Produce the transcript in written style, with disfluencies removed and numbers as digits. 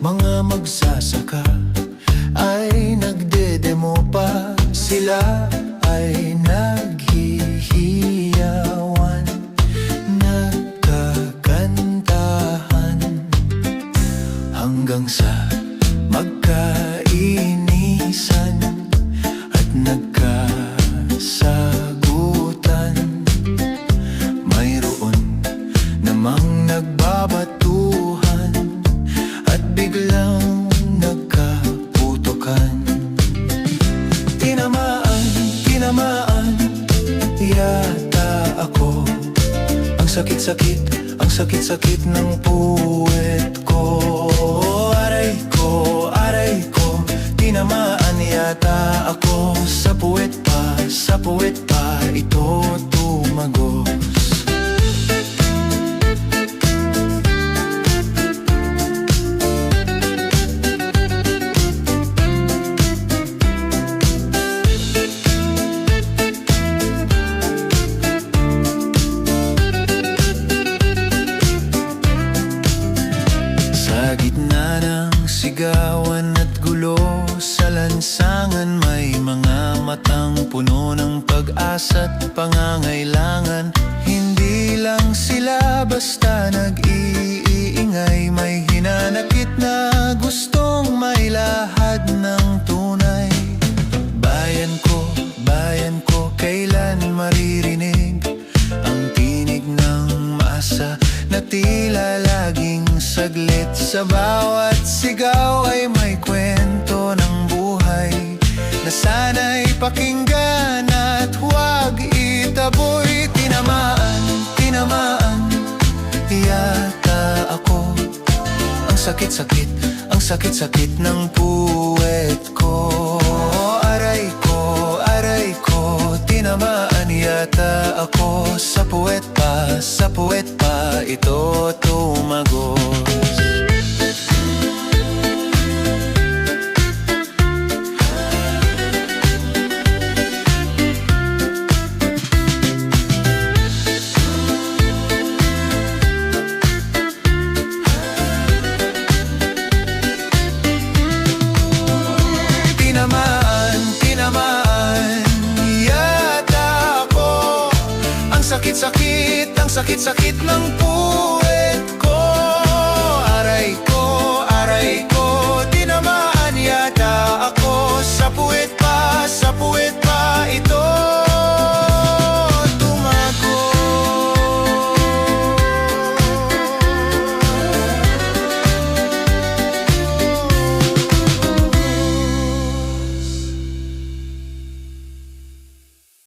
Mga magsasaka ay nagdedemo pa, sila ay naghihiyawan, nagkakantahan, hanggang sa magkainisan at nagkasagutan. Mayroon namang nagbabatuhan at biglang nagkaputukan. Tinamaan yata ako. Ang sakit-sakit ng puwet ko. Aray ko, tinamaan yata ako. Sa puwet pa, ito tumagos. Sa gitna ng sigawan at gulo, sa lansangan may mga matang puno ng pag-asa't pangangailangan. Hindi lang sila basta nag-iingay, may hinanakit na gustong mailahad ng tunay. Bayan ko, kailan maririnig ang tinig ng masa na tila laging saglit? Sa bawat sigaw ay may kwento ng buhay na sana'y pakinggan at huwag itaboy. Tinamaan yata ako. Ang sakit-sakit ng puwet ko. Aray ko, tinamaan yata ako. Sa puwet pa, ito tumagos. Tinamaan yata ako. Ang sakit-sakit ng puwet